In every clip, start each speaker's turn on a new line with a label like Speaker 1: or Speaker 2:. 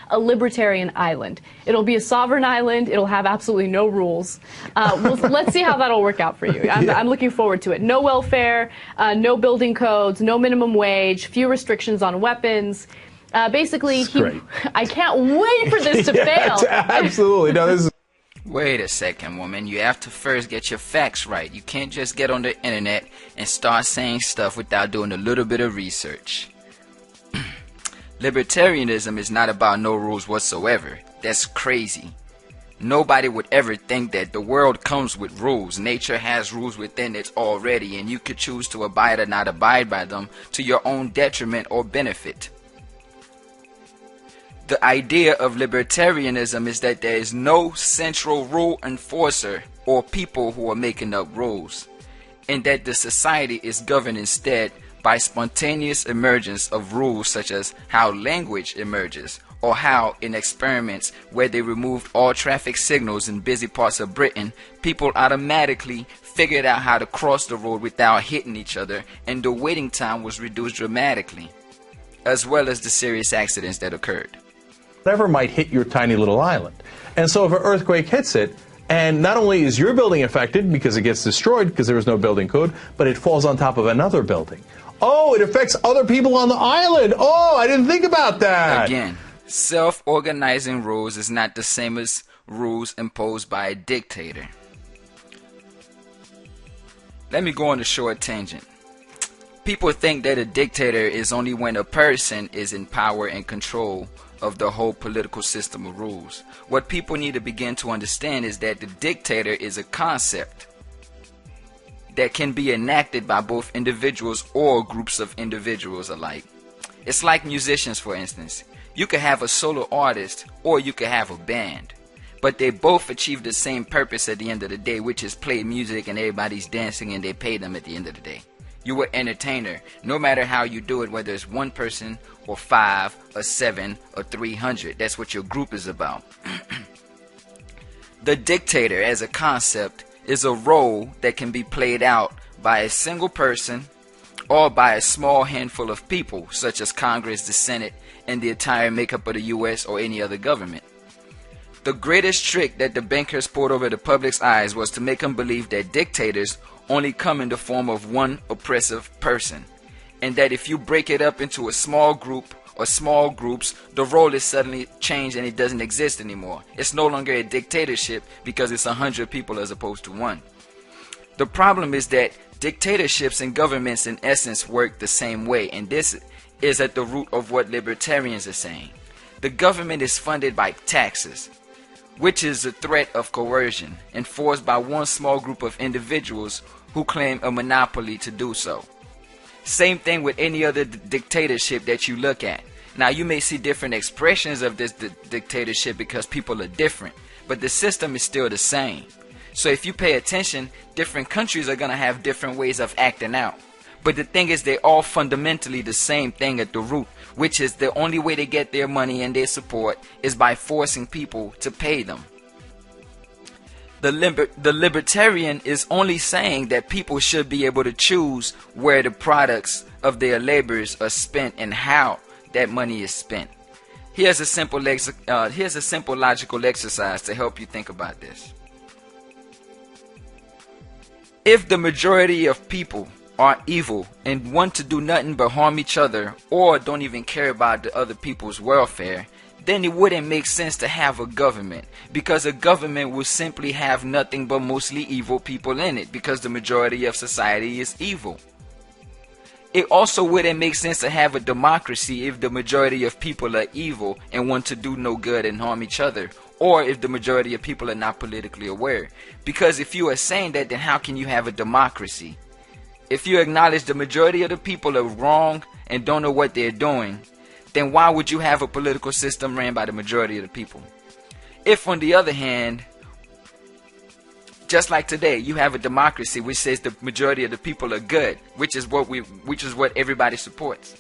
Speaker 1: a libertarian island. It'll be a sovereign island. It'll have absolutely no rules. Let's see how that'll work out for you. I'm looking forward to it. No welfare, no building codes, no minimum wage, few restrictions on weapons. Basically, I can't wait for this to fail.
Speaker 2: Absolutely. No, this is.
Speaker 3: Wait a second, woman. You have to first get your facts right. You can't just get on the internet and start saying stuff without doing a little bit of research. Libertarianism is not about no rules whatsoever. That's crazy. Nobody would ever think that. The world comes with rules. Nature has rules within it already, and you could choose to abide or not abide by them to your own detriment or benefit. The idea of libertarianism is that there is no central rule enforcer or people who are making up rules, and that the society is governed instead by spontaneous emergence of rules, such as how language emerges, or how in experiments where they removed all traffic signals in busy parts of Britain, people automatically figured out how to cross the road without hitting each other, and the waiting time was reduced dramatically, as well as the serious accidents that occurred.
Speaker 2: Whatever might hit your tiny little island. And so if an earthquake hits it, and not only is your building affected because it gets destroyed because there was no building code, but it falls on top of another building. Oh, it affects other people on the island. Oh, I didn't think about that.
Speaker 3: Again, self-organizing rules is not the same as rules imposed by a dictator. Let me go on a short tangent. People think that a dictator is only when a person is in power and control of the whole political system of rules. What people need to begin to understand is that the dictator is a concept that can be enacted by both individuals or groups of individuals alike. It's like musicians, for instance. You could have a solo artist or you could have a band, but they both achieve the same purpose at the end of the day, which is play music and everybody's dancing and they pay them at the end of the day. You're an entertainer, no matter how you do it, whether it's one person or 5 or 7 or 300. That's what your group is about. The dictator as a concept is a role that can be played out by a single person or by a small handful of people, such as Congress, the Senate, and the entire makeup of the U.S. or any other government. The greatest trick that the bankers pulled over the public's eyes was to make them believe that dictators only come in the form of one oppressive person, and that if you break it up into a small group or small groups, the role is suddenly changed and it doesn't exist anymore. It's no longer a dictatorship because it's 100 people as opposed to one. The problem is that dictatorships and governments in essence work the same way, and this is at the root of what libertarians are saying. The government is funded by taxes, which is a threat of coercion enforced by one small group of individuals who claim a monopoly to do so. Same thing with any other dictatorship that you look at. Now, you may see different expressions of this dictatorship because people are different, but the system is still the same. So if you pay attention, different countries are going to have different ways of acting out. But the thing is, they're all fundamentally the same thing at the root, which is the only way they get their money and their support is by forcing people to pay them. The libertarian is only saying that people should be able to choose where the products of their labors are spent and how that money is spent. Here's a simple logical exercise to help you think about this. If the majority of people are evil and want to do nothing but harm each other or don't even care about the other people's welfare, then it wouldn't make sense to have a government, because a government will simply have nothing but mostly evil people in it, because the majority of society is evil. It also wouldn't make sense to have a democracy if the majority of people are evil and want to do no good and harm each other, or if the majority of people are not politically aware. Because if you are saying that, then how can you have a democracy? If you acknowledge the majority of the people are wrong and don't know what they're doing, then why would you have a political system ran by the majority of the people? If, on the other hand, just like today, you have a democracy which says the majority of the people are good, which is what everybody supports,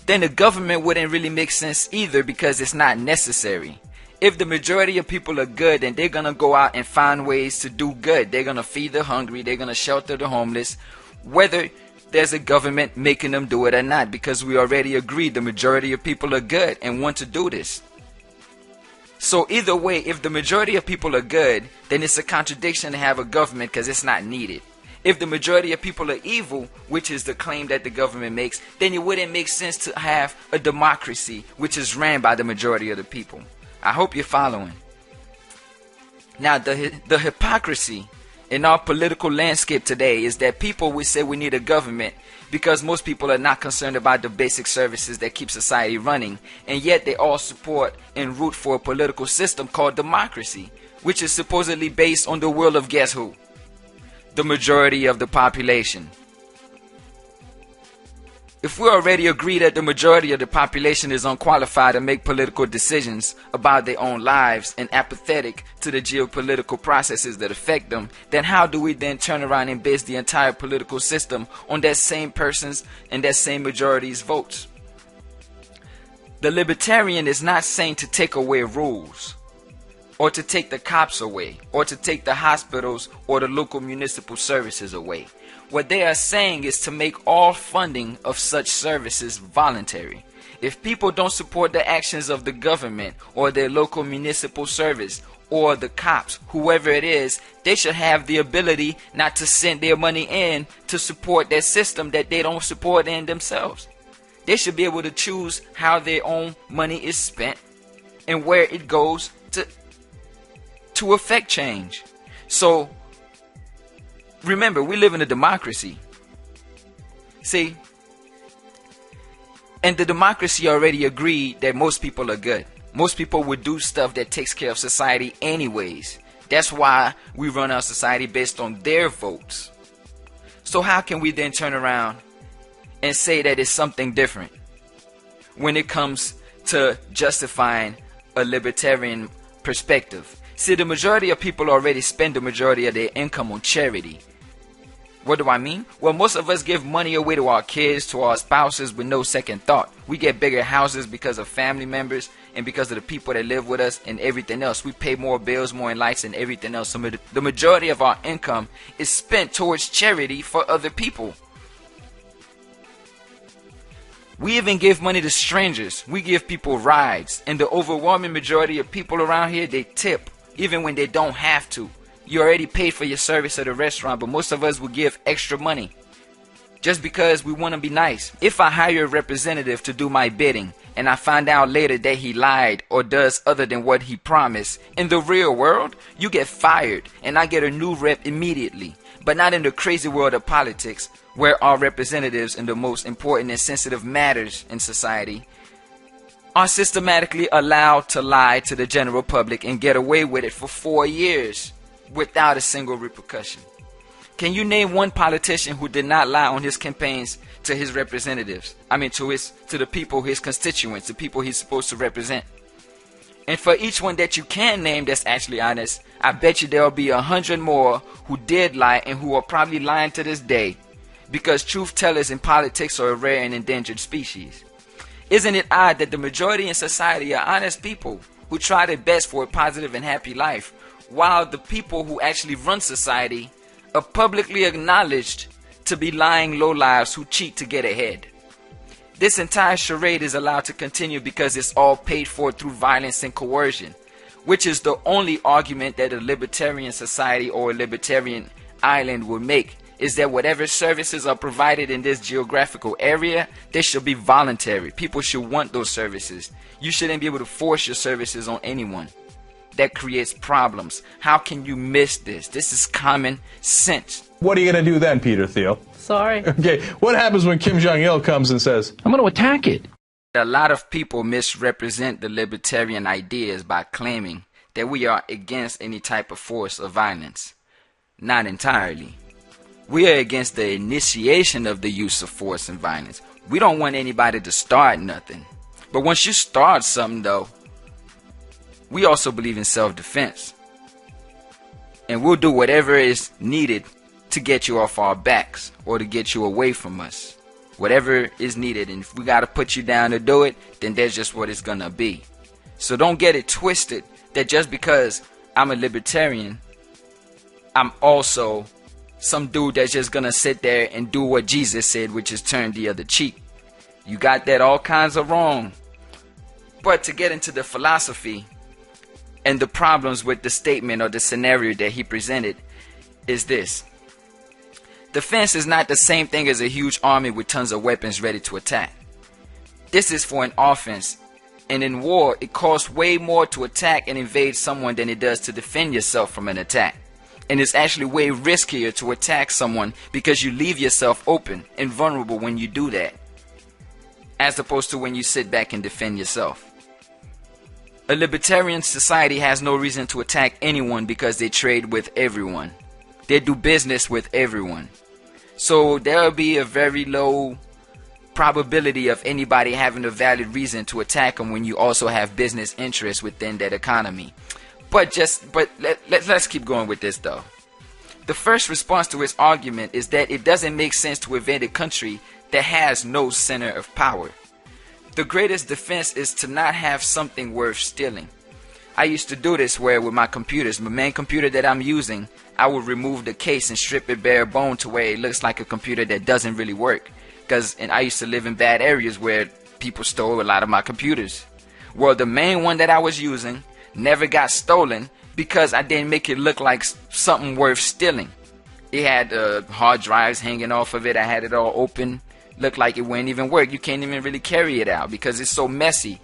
Speaker 3: then the government wouldn't really make sense either, because it's not necessary. If the majority of people are good, then they're going to go out and find ways to do good. They're going to feed the hungry. They're going to shelter the homeless. Whether there's a government making them do it or not, because we already agreed the majority of people are good and want to do this. So either way, if the majority of people are good, then it's a contradiction to have a government because it's not needed. If the majority of people are evil, which is the claim that the government makes, then it wouldn't make sense to have a democracy which is ran by the majority of the people. I hope you're following. Now, the hypocrisy in our political landscape today is that people will say we need a government because most people are not concerned about the basic services that keep society running, and yet they all support and root for a political system called democracy, which is supposedly based on the will of guess who? The majority of the population. If we already agree that the majority of the population is unqualified to make political decisions about their own lives and apathetic to the geopolitical processes that affect them, then how do we then turn around and base the entire political system on that same person's and that same majority's votes? The libertarian is not saying to take away rules, or to take the cops away, or to take the hospitals or the local municipal services away. What they are saying is to make all funding of such services voluntary. If people don't support the actions of the government or their local municipal service or the cops, whoever it is, they should have the ability not to send their money in to support that system that they don't support in themselves. They should be able to choose how their own money is spent and where it goes to affect change. So remember, we live in a democracy. See, and the democracy already agreed that most people are good. Most people would do stuff that takes care of society anyways. That's why we run our society based on their votes. So how can we then turn around and say that it's something different when it comes to justifying a libertarian perspective? See, the majority of people already spend the majority of their income on charity. What do I mean? Well, most of us give money away to our kids, to our spouses with no second thought. We get bigger houses because of family members and because of the people that live with us and everything else. We pay more bills, more in lights and everything else. So the majority of our income is spent towards charity for other people. We even give money to strangers. We give people rides. And the overwhelming majority of people around here, they tip even when they don't have to. You already paid for your service at a restaurant, but most of us will give extra money just because we want to be nice. If I hire a representative to do my bidding and I find out later that he lied or does other than what he promised, in the real world, you get fired and I get a new rep immediately. But not in the crazy world of politics, where our representatives in the most important and sensitive matters in society are systematically allowed to lie to the general public and get away with it for 4 years without a single repercussion. Can you name one politician who did not lie on his campaigns to his representatives? I mean to the people, his constituents, the people he's supposed to represent. And for each one that you can name that's actually honest, I bet you there'll be 100 more who did lie and who are probably lying to this day, because truth tellers in politics are a rare and endangered species. Isn't it odd that the majority in society are honest people who try their best for a positive and happy life, while the people who actually run society are publicly acknowledged to be lying lowlifes who cheat to get ahead? This entire charade is allowed to continue because it's all paid for through violence and coercion, which is the only argument that a libertarian society or a libertarian island will make, is that whatever services are provided in this geographical area, they should be voluntary. People should want those services. You shouldn't be able to force your services on anyone. That creates problems. How can you miss this? This is common sense.
Speaker 2: What are you going to do then, Peter Thiel?
Speaker 1: Sorry.
Speaker 2: Okay, what happens when Kim Jong-il comes and says,
Speaker 4: I'm going to attack it?
Speaker 3: A lot of people misrepresent the libertarian ideas by claiming that we are against any type of force or violence. Not entirely. We are against the initiation of the use of force and violence. We don't want anybody to start nothing. But once you start something, though, we also believe in self-defense. And we'll do whatever is needed to get you off our backs or to get you away from us. Whatever is needed. And if we got to put you down to do it, then that's just what it's going to be. So don't get it twisted that just because I'm a libertarian, I'm also some dude that's just gonna sit there and do what Jesus said, which is turn the other cheek. You got that all kinds of wrong. But to get into the philosophy and the problems with the statement or the scenario that he presented is this. Defense is not the same thing as a huge army with tons of weapons ready to attack. This is for an offense. And in war, it costs way more to attack and invade someone than it does to defend yourself from an attack. And it's actually way riskier to attack someone because you leave yourself open and vulnerable when you do that, as opposed to when you sit back and defend yourself. A libertarian society has no reason to attack anyone because they trade with everyone. They do business with everyone. So there will be a very low probability of anybody having a valid reason to attack them when you also have business interests within that economy. But let's keep going with this though. The first response to his argument is that it doesn't make sense to invade a country that has no center of power. The greatest defense is to not have something worth stealing. I used to do this where with my computers, my main computer that I'm using, I would remove the case and strip it bare bone to where it looks like a computer that doesn't really work. And I used to live in bad areas where people stole a lot of my computers. Well, the main one that I was using never got stolen because I didn't make it look like something worth stealing. It had hard drives hanging off of it. I had it all open. Looked like it wouldn't even work. You can't even really carry it out because it's so messy.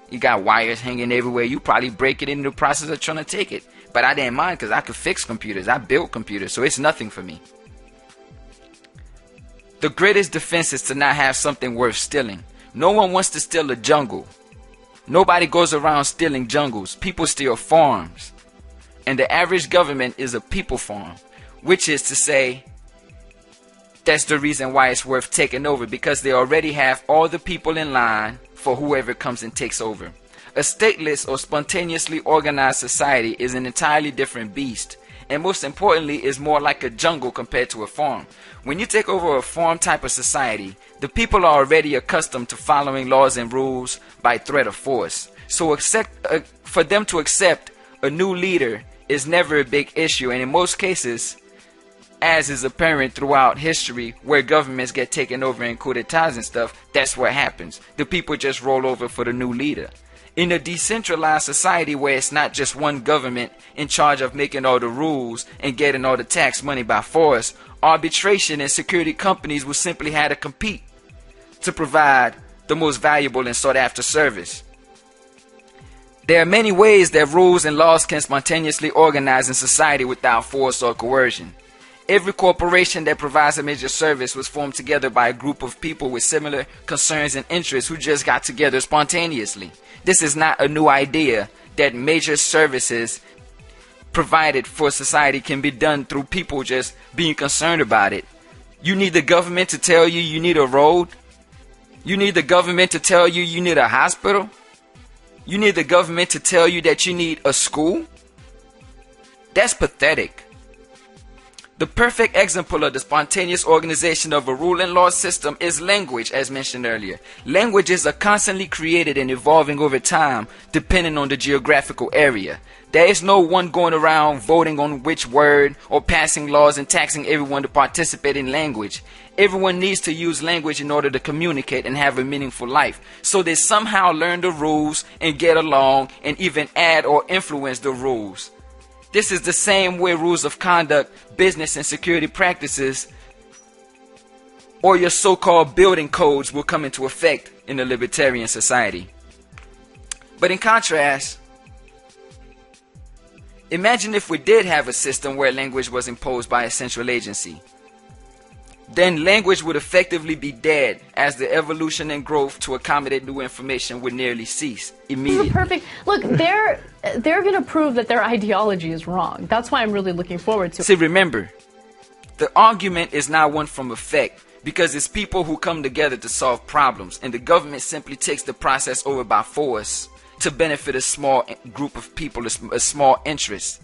Speaker 3: You got wires hanging everywhere. You probably break it in the process of trying to take it. But I didn't mind because I could fix computers. I built computers, so it's nothing for me. The greatest defense is to not have something worth stealing. No one wants to steal a jungle. Nobody goes around stealing jungles. People steal farms. And the average government is a people farm, which is to say, that's the reason why it's worth taking over, because they already have all the people in line for whoever comes and takes over. A stateless or spontaneously organized society is an entirely different beast, and most importantly is more like a jungle compared to a farm. When you take over a farm type of society, the people are already accustomed to following laws and rules by threat of force. So for them to accept a new leader is never a big issue, and in most cases, as is apparent throughout history where governments get taken over in coup d'etats and stuff, that's what happens. The people just roll over for the new leader. In a decentralized society where it's not just one government in charge of making all the rules and getting all the tax money by force, arbitration and security companies will simply have to compete to provide the most valuable and sought after service. There are many ways that rules and laws can spontaneously organize in society without force or coercion. Every corporation that provides a major service was formed together by a group of people with similar concerns and interests who just got together spontaneously. This is not a new idea that major services provided for society can be done through people just being concerned about it. You need the government to tell you you need a road? You need the government to tell you you need a hospital? You need the government to tell you that you need a school? That's pathetic. The perfect example of the spontaneous organization of a rule and law system is language, as mentioned earlier. Languages are constantly created and evolving over time, depending on the geographical area. There is no one going around voting on which word or passing laws and taxing everyone to participate in language. Everyone needs to use language in order to communicate and have a meaningful life. So they somehow learn the rules and get along and even add or influence the rules. This is the same way rules of conduct, business and security practices, or your so-called building codes will come into effect in a libertarian society. But in contrast, imagine if we did have a system where language was imposed by a central agency. Then language would effectively be dead, as the evolution and growth to accommodate new information would nearly cease immediately.
Speaker 1: Perfect. Look, they're going to prove that their ideology is wrong. That's why I'm really looking forward to it.
Speaker 3: See, remember, the argument is not one from effect, because it's people who come together to solve problems, and the government simply takes the process over by force to benefit a small group of people, a small interest.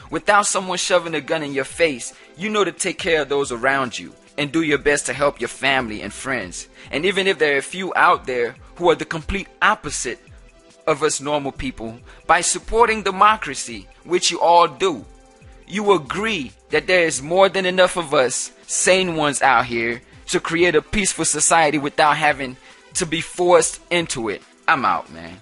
Speaker 3: Without someone shoving a gun in your face, you know to take care of those around you and do your best to help your family and friends. And even if there are a few out there who are the complete opposite of us normal people, by supporting democracy, which you all do, you agree that there is more than enough of us sane ones out here to create a peaceful society without having to be forced into it. I'm out, man.